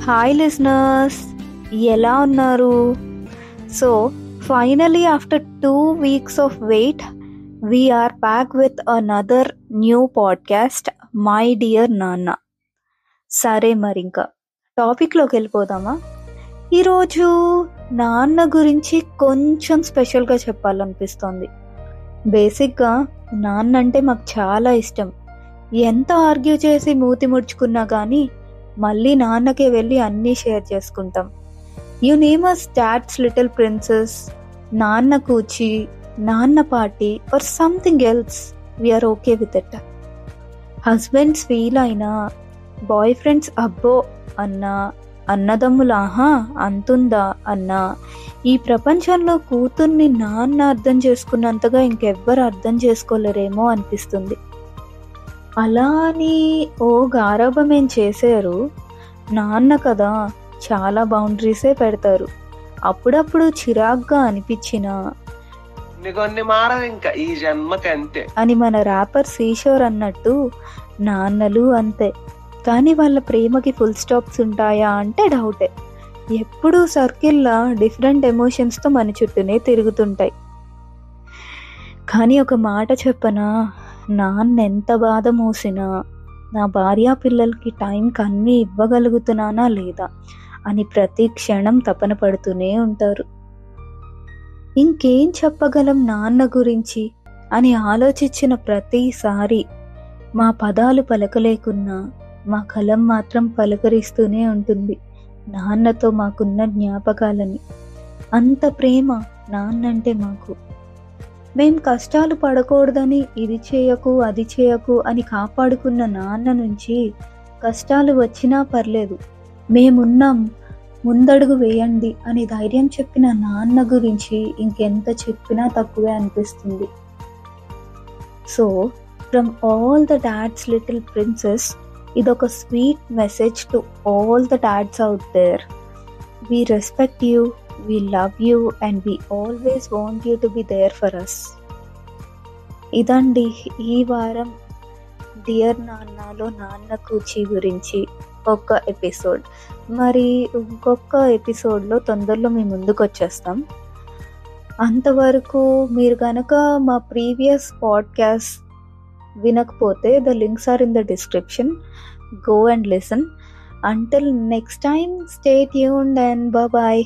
Hi listeners, ఎలా ఉన్నారు? So finally after 2 weeks of wait, we are back with another new podcast, my dear నాన్న. సరే మరి ఇంకా టాపిక్లోకి వెళ్ళిపోదామా? ఈరోజు నాన్న గురించి కొంచెం స్పెషల్గా చెప్పాలనిపిస్తోంది. బేసిక్గా నాన్న అంటే మాకు చాలా ఇష్టం. ఎంత ఆర్గ్యూ చేసి మూతి ముడుచుకున్నా కానీ మళ్ళీ నాన్నకే వెళ్ళి అన్నీ షేర్ చేసుకుంటాం. You name as dad's little princess, నాన్న కూచి, నాన్న party or something else, we're okay with it. Husbands feel అయినా, బాయ్ ఫ్రెండ్స్ అబ్బో అన్నా, అన్నదమ్ములు ఆహా అంతుందా అన్నా, ఈ ప్రపంచంలో కూతుర్ని నాన్న అర్థం చేసుకున్నంతగా ఇంకెవ్వరు అర్థం చేసుకోలేరేమో అనిపిస్తుంది. అలా అని ఓ గారాబం ఏం చేశారు, నాన్న కదా చాలా బౌండరీసే పెడతారు. అప్పుడప్పుడు చిరాగ్గా అనిపించినా కొన్ని మారవు ఇంకా ఈ జన్మకంతే అని మన ర్యాపర్ శ్రీశోర్ అన్నట్టు నాన్నలు అంతే. కానీ వాళ్ళ ప్రేమకి ఫుల్ స్టాప్స్ ఉంటాయా అంటే డౌటే. ఎప్పుడూ సర్కిల్లా డిఫరెంట్ ఎమోషన్స్తో మన చుట్టూనే తిరుగుతుంటాయి. కానీ ఒక మాట చెప్పనా, నాన్న ఎంత బాధ మోసినా నా భార్యా పిల్లలకి టైంకి అన్నీ ఇవ్వగలుగుతున్నానా లేదా అని ప్రతి క్షణం తపన పడుతూనే ఉంటారు. ఇంకేం చెప్పగలం నాన్న గురించి అని ఆలోచించిన ప్రతిసారి మా పదాలు పలకలేకున్నా మా కలం మాత్రం పలకరిస్తూనే ఉంటుంది నాన్నతో మాకున్న జ్ఞాపకాలని. అంత ప్రేమ నాన్నంటే మాకు. మేం కష్టాలు పడకూడదని ఇది చేయకు అది చేయకు అని కాపాడుకున్న నాన్న నుంచి కష్టాలు వచ్చినా పర్లేదు, మేమున్నాం ముందడుగు వేయండి అని ధైర్యం చెప్పిన నాన్న గురించి ఇంకెంత చెప్పినా తక్కువే అనిపిస్తుంది. So from all the dads little princess, ఇదొక sweet message to all the dads out there. We respect you, we love you and we always want you to be there for us. ఇదండి ఈ వారం dear నాన్నలో నాన్న కూచి గురించి ఒక episode. మరి ఇంకొక ఎపిసోడ్లో తొందరలో మీ ముందుకు వచ్చేస్తాం. అంతవరకు మీరు కనుక మా ప్రీవియస్ పాడ్కాస్ట్ వినకపోతే the links are in the description. Go and listen. Until next time, stay tuned and bye-bye.